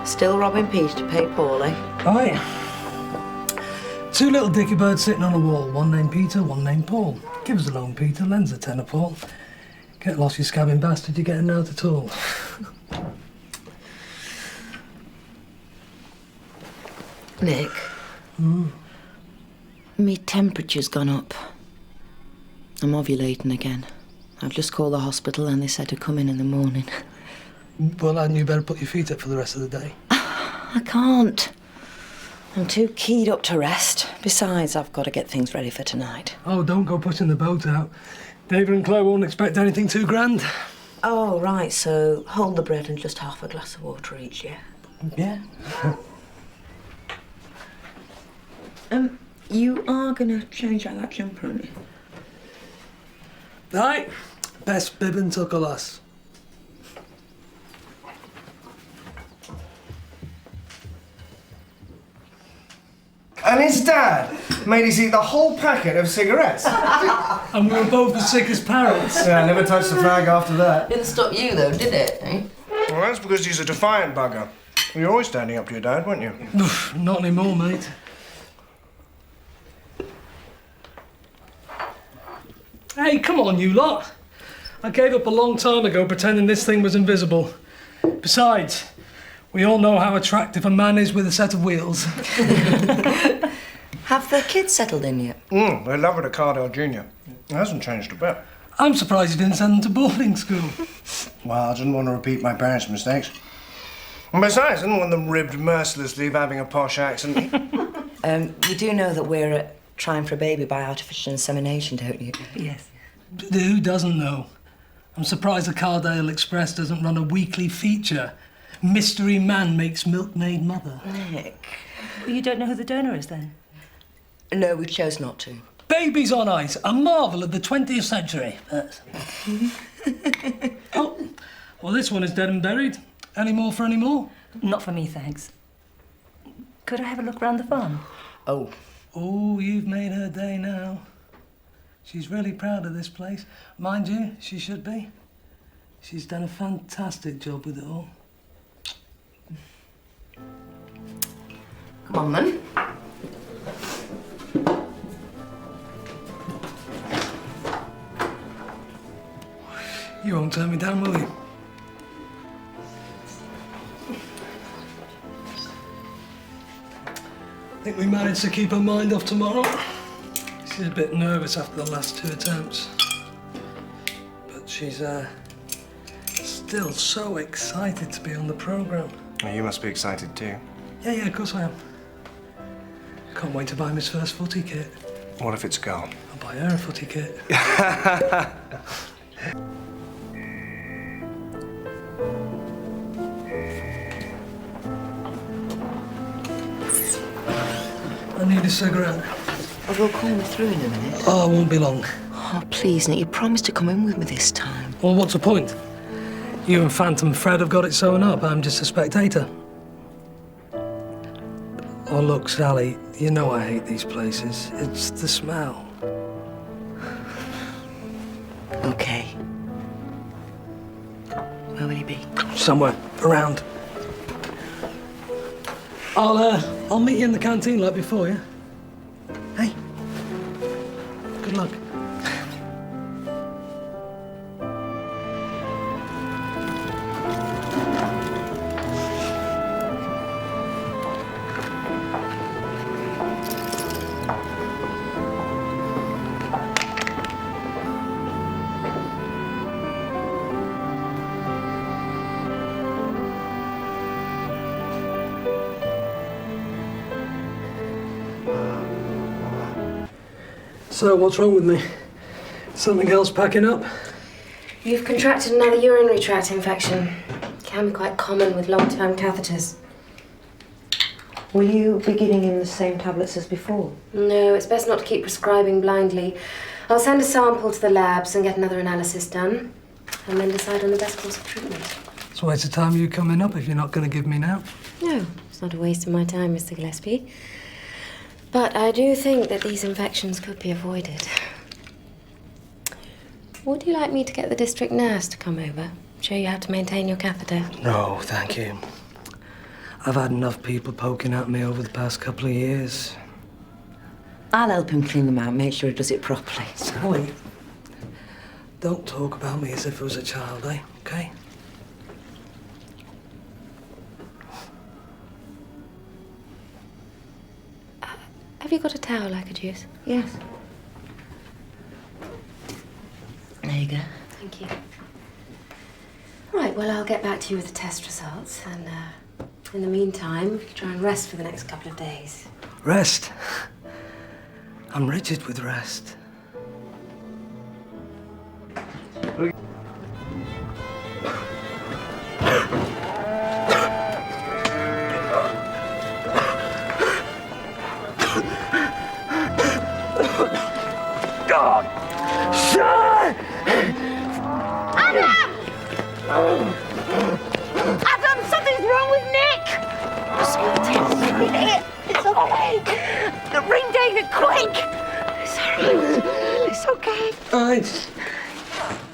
Still robbing Peter to pay Paulie? Aye. Two little dicky birds sitting on a wall. One named Peter, one named Paul. Give us a loan, Peter. Lends a tenner, Paul. Get lost, you scabbing bastard. You're getting out at all. Nick. Me temperature's gone up. I'm ovulating again. I've just called the hospital and they said to come in the morning. Well, hadn't you better put your feet up for the rest of the day? I can't. I'm too keyed up to rest. Besides, I've got to get things ready for tonight. Oh, don't go pushing the boat out. David and Chloe won't expect anything too grand. Oh, right, so hold the bread and just half a glass of water each, yeah? Yeah. You are going to change out that jumper, aren't you? Right. Best bib and tucker, lass. And his dad made us eat the whole packet of cigarettes. And we were both as sick as parrots. Yeah, I never touched the fag after that. Didn't stop you, though, did it, eh? Well, that's because he's a defiant bugger. You're always standing up to your dad, weren't you? Not anymore, mate. Hey, come on, you lot. I gave up a long time ago pretending this thing was invisible. Besides, we all know how attractive a man is with a set of wheels. Have the kids settled in yet? They love it at Cardell Junior. It hasn't changed a bit. I'm surprised you didn't send them to boarding school. Well, I didn't want to repeat my parents' mistakes. And besides, I didn't want them ribbed mercilessly for having a posh accent. You do know that we're trying for a baby by artificial insemination, don't you? Yes. Who doesn't know? I'm surprised the Cardale Express doesn't run a weekly feature. Mystery man makes milkmaid mother. Nick. Well, you don't know who the donor is, then? No, we chose not to. Babies on ice, a marvel of the 20th century. Oh, well, this one is dead and buried. Any more for any more? Not for me, thanks. Could I have a look round the farm? Oh. Oh, you've made her day now. She's really proud of this place. Mind you, she should be. She's done a fantastic job with it all. Come on, then. You won't turn me down, will you? I think we managed to keep her mind off tomorrow. She's a bit nervous after the last two attempts. But she's still so excited to be on the programme. Oh, you must be excited too. Yeah, of course I am. Can't wait to buy him his first footy kit. What if it's a girl? I'll buy her a footy kit. I need a cigarette. Oh, they'll call me through in a minute. Oh, it won't be long. Oh, please, Nick, you promised to come in with me this time. Well, what's the point? You and Phantom Fred have got it sewn up. I'm just a spectator. Oh, look, Sally, you know I hate these places. It's the smell. Okay. Where will he be? Somewhere around. I'll meet you in the canteen like before, yeah? Hey. Good luck. So, what's wrong with me? Something else packing up? You've contracted another urinary tract infection. It can be quite common with long-term catheters. Will you be giving him the same tablets as before? No, it's best not to keep prescribing blindly. I'll send a sample to the labs and get another analysis done, and then decide on the best course of treatment. It's a waste of time you coming up if you're not going to give me now. No, it's not a waste of my time, Mr. Gillespie. But I do think that these infections could be avoided. Would you like me to get the district nurse to come over? Show you how to maintain your catheter? No, thank you. I've had enough people poking at me over the past couple of years. I'll help him clean them out, make sure he does it properly. Sally, don't talk about me as if I was a child, eh? Okay? Have you got a towel I could use? Yes. There you go. Thank you. Right, well, I'll get back to you with the test results, and in the meantime, we can try and rest for the next couple of days. Rest? I'm rigid with rest. Adam, something's wrong with Nick! It's okay. Ring David, quick! It's all right. It's okay.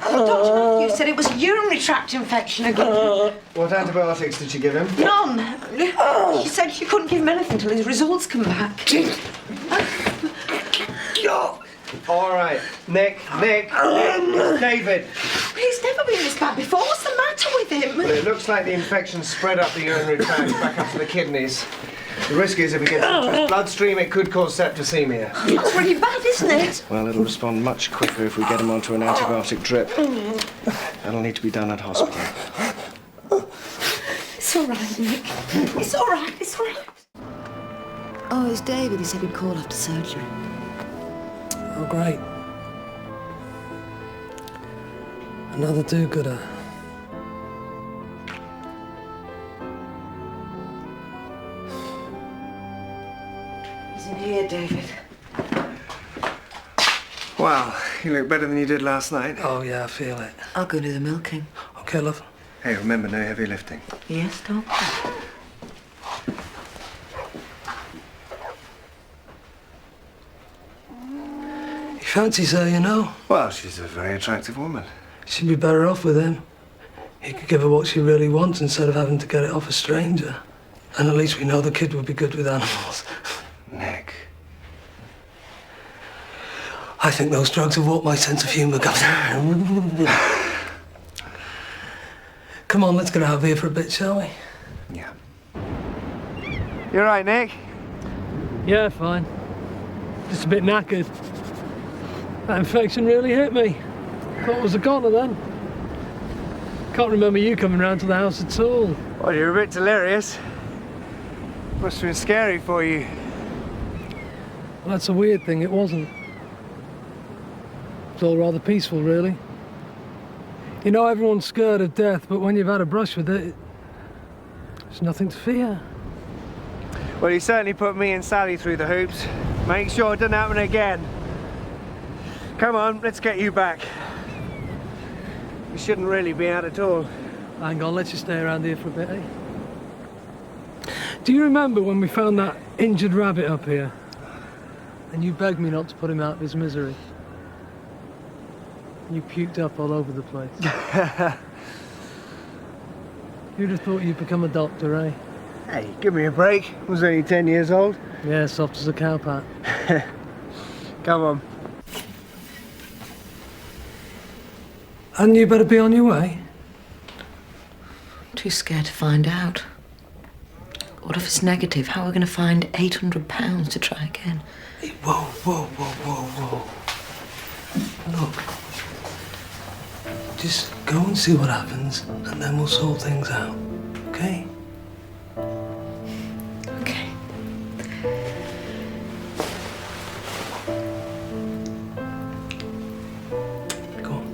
Doctor, you said it was a urinary tract infection again. What antibiotics did you give him? None. You said you couldn't give him anything until his results come back. All right, Nick, it's David. He's never been this bad before. What's the matter with him? Well, it looks like the infection spread up the urinary tract back up to the kidneys. The risk is if it gets into the bloodstream, it could cause septicemia. That's really bad, isn't it? Well, it'll respond much quicker if we get him onto an antibiotic drip. That'll need to be done at hospital. It's all right, Nick. It's all right. It's all right. Oh, it's David. He said he'd call after surgery. Oh, great. Another do-gooder. He's in here, David. Wow, you look better than you did last night. Oh, yeah, I feel it. I'll go do the milking. Okay, love. Hey, remember, no heavy lifting. Yes, Doctor? He fancies her, you know. Well, she's a very attractive woman. She'd be better off with him. He could give her what she really wants instead of having to get it off a stranger. And at least we know the kid would be good with animals. Nick. I think those drugs have warped my sense of humour, Governor. Come on, let's get out of here for a bit, shall we? Yeah. You're right, Nick. Yeah, fine. Just a bit knackered. That infection really hit me. Thought it was a goner then. Can't remember you coming round to the house at all. Well, you're a bit delirious. Must have been scary for you. Well, that's a weird thing, it wasn't. It's all rather peaceful, really. You know, everyone's scared of death, but when you've had a brush with it, there's nothing to fear. Well, you certainly put me and Sally through the hoops. Make sure it doesn't happen again. Come on, let's get you back. You shouldn't really be out at all. Hang on, let's just stay around here for a bit, eh? Do you remember when we found that injured rabbit up here? And you begged me not to put him out of his misery? You puked up all over the place. Who'd have thought you'd become a doctor, eh? Hey, give me a break. I was only 10 years old. Yeah, soft as a cow pat. Come on. And you better be on your way. Too scared to find out. What if it's negative? How are we going to find £800 to try again? Hey, whoa. Look. Just go and see what happens, and then we'll sort things out. Okay? Okay. Go on.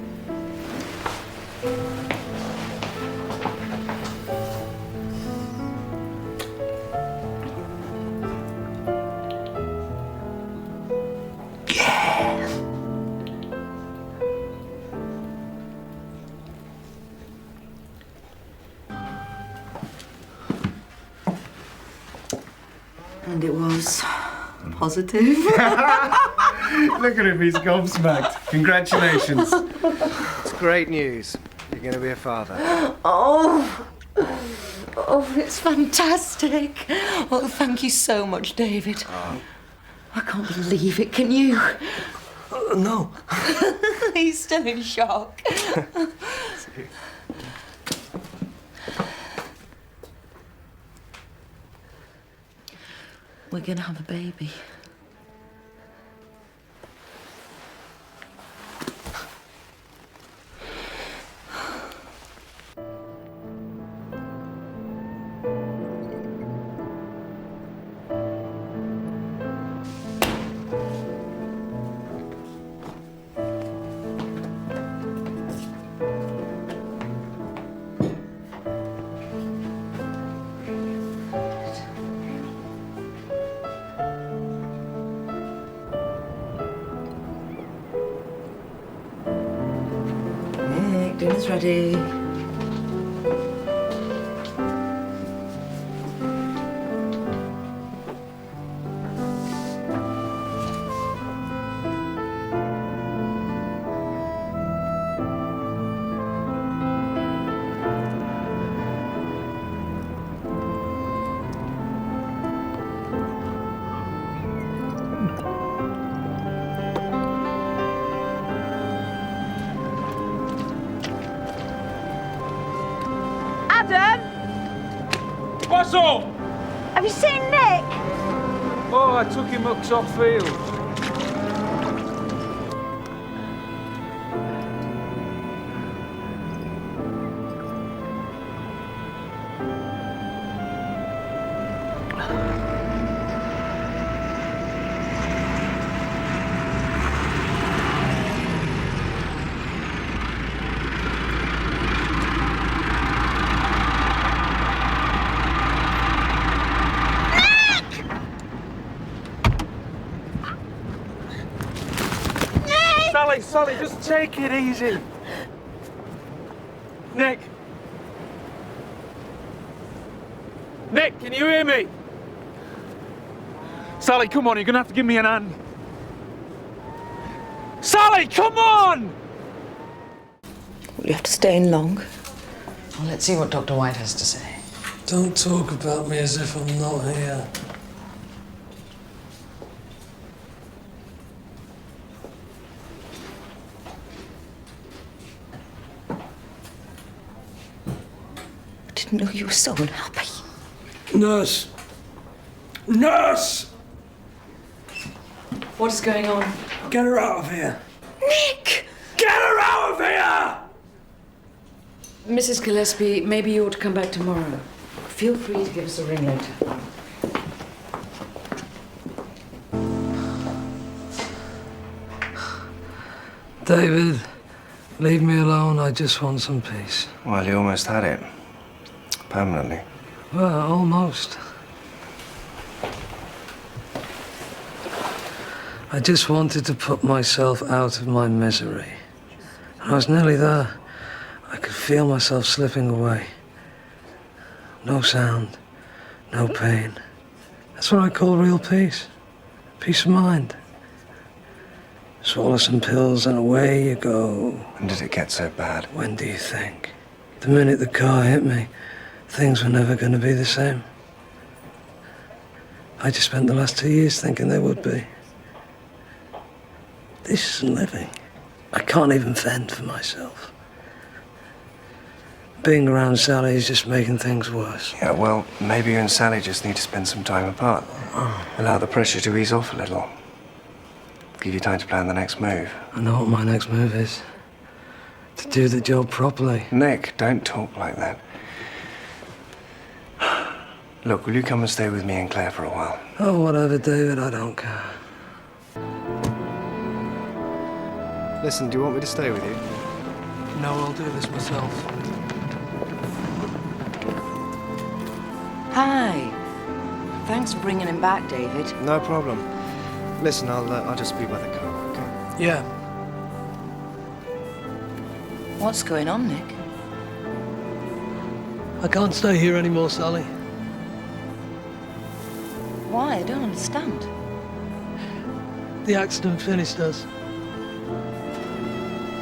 And it was positive. Look at him, he's gobsmacked. Congratulations. It's great news. You're going to be a father. Oh. Oh, it's fantastic. Oh, thank you so much, David. I can't believe it, can you? No. He's still in shock. We're gonna have a baby. Nick, dinner's ready. What's up? Have you seen Nick? Oh, I took him up top field. Sally, just take it easy. Nick! Nick, can you hear me? Sally, come on, you're gonna have to give me an hand. Sally, come on! Will you have to stay in long? Well, let's see what Dr. White has to say. Don't talk about me as if I'm not here. I didn't know you were so unhappy. Nurse! Nurse! What is going on? Get her out of here! Nick! Get her out of here! Mrs. Gillespie, maybe you ought to come back tomorrow. Feel free to give us a ring later. David, leave me alone. I just want some peace. Well, you almost had it. Permanently. Well, almost. I just wanted to put myself out of my misery. And I was nearly there. I could feel myself slipping away. No sound, no pain. That's what I call real peace. Peace of mind. Swallow some pills and away you go. When did it get so bad? When do you think? The minute the car hit me, things were never going to be the same. I just spent the last 2 years thinking they would be. This isn't living. I can't even fend for myself. Being around Sally is just making things worse. Yeah, well, maybe you and Sally just need to spend some time apart. Allow the pressure to ease off a little. Give you time to plan the next move. I know what my next move is. To do the job properly. Nick, don't talk like that. Look, will you come and stay with me and Claire for a while? Oh, whatever, David, I don't care. Listen, do you want me to stay with you? No, I'll do this myself. Hi. Thanks for bringing him back, David. No problem. Listen, I'll just be by the car, okay? Yeah. What's going on, Nick? I can't stay here anymore, Sally. Why? I don't understand. The accident finished us.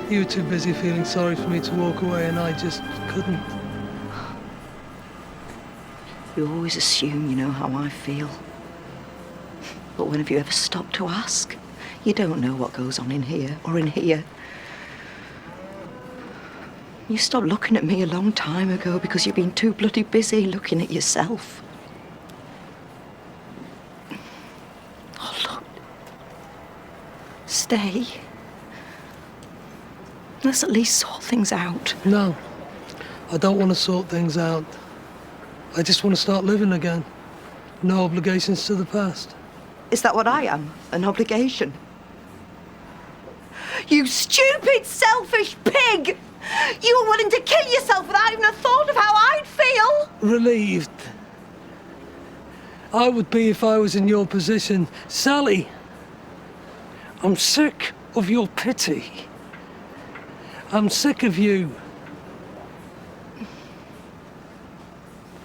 You were too busy feeling sorry for me to walk away, and I just couldn't. You always assume you know how I feel. But when have you ever stopped to ask? You don't know what goes on in here or in here. You stopped looking at me a long time ago because you've been too bloody busy looking at yourself. Oh, look. Stay. Let's at least sort things out. No, I don't want to sort things out. I just want to start living again. No obligations to the past. Is that what I am? An obligation? You stupid, selfish pig! You were willing to kill yourself without even a thought of how I'd feel! Relieved. I would be if I was in your position. Sally, I'm sick of your pity. I'm sick of you.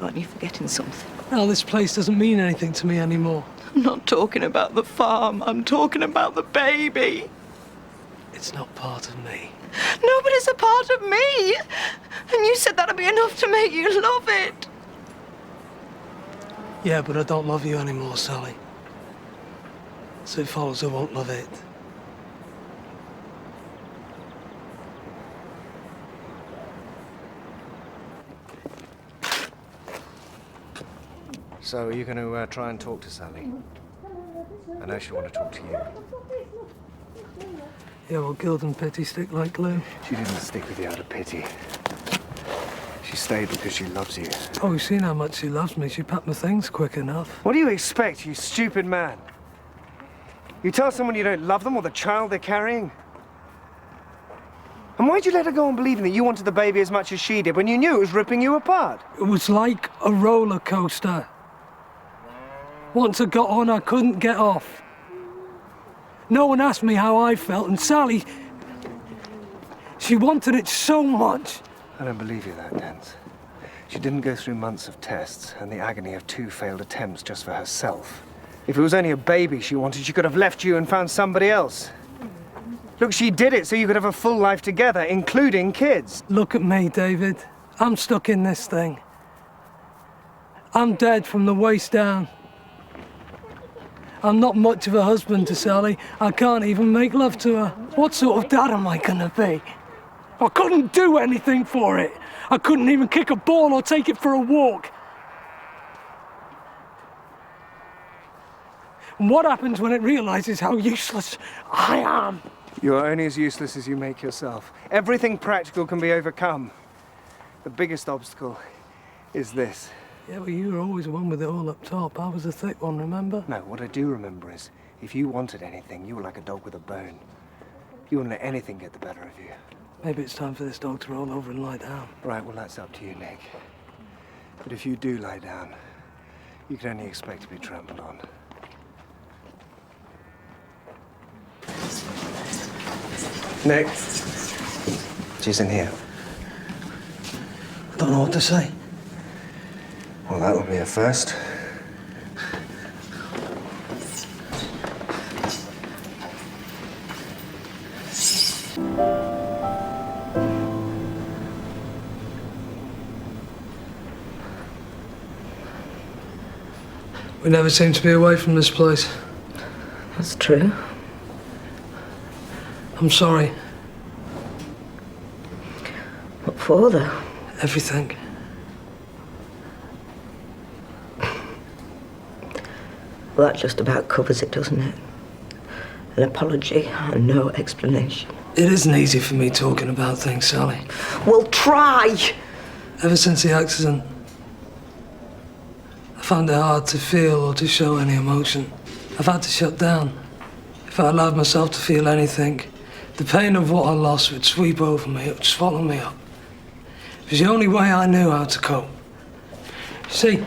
Aren't you forgetting something? Now this place doesn't mean anything to me anymore. I'm not talking about the farm. I'm talking about the baby. It's not part of me. No, but it's a part of me. And you said that'd be enough to make you love it. Yeah, but I don't love you anymore, Sally. So it follows I won't love it. So, are you going to try and talk to Sally? I know she'll want to talk to you. Yeah, well, guilt and pity stick like glue. She didn't stick with you out of pity. She stayed because she loves you. Oh, you've seen how much she loves me. She packed my things quick enough. What do you expect, you stupid man? You tell someone you don't love them or the child they're carrying? And why'd you let her go on believing that you wanted the baby as much as she did when you knew it was ripping you apart? It was like a roller coaster. Once I got on, I couldn't get off. No one asked me how I felt, and Sally, she wanted it so much. I don't believe you that, Dance. She didn't go through months of tests and the agony of 2 failed attempts just for herself. If it was only a baby she wanted, she could have left you and found somebody else. Look, she did it so you could have a full life together, including kids. Look at me, David. I'm stuck in this thing. I'm dead from the waist down. I'm not much of a husband to Sally. I can't even make love to her. What sort of dad am I gonna be? I couldn't do anything for it. I couldn't even kick a ball or take it for a walk. And what happens when it realizes how useless I am? You're only as useless as you make yourself. Everything practical can be overcome. The biggest obstacle is this. Yeah, well, you were always the one with it all up top. I was the thick one, remember? No, what I do remember is, if you wanted anything, you were like a dog with a bone. You wouldn't let anything get the better of you. Maybe it's time for this dog to roll over and lie down. Right, well, that's up to you, Nick. But if you do lie down, you can only expect to be trampled on. Nick. She's in here. I don't know what to say. Well, that would be a first. We never seem to be away from this place. That's true. I'm sorry. What for, though? Everything. Well, that just about covers it, doesn't it? An apology and no explanation. It isn't easy for me talking about things, Sally. Well, try! Ever since the accident, I found it hard to feel or to show any emotion. I've had to shut down. If I allowed myself to feel anything, the pain of what I lost would sweep over me, it would swallow me up. It was the only way I knew how to cope. See,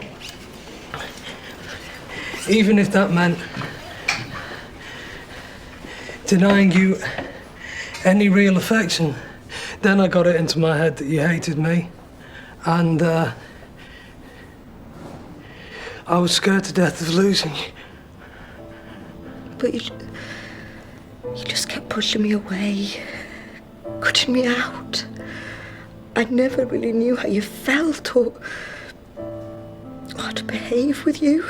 even if that meant denying you any real affection, then I got it into my head that you hated me, and I was scared to death of losing you. But you just kept pushing me away, cutting me out. I never really knew how you felt or know how to behave with you.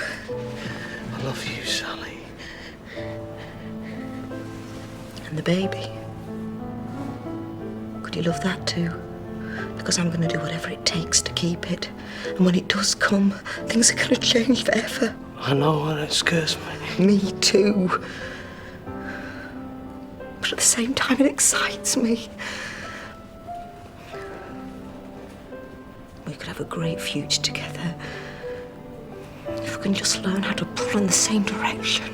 I love you, Sally. And the baby. Could you love that too? Because I'm going to do whatever it takes to keep it. And when it does come, things are going to change forever. I know, and it scares me. Me too. But at the same time, it excites me. We could have a great future together. If we can just learn how to pull in the same direction.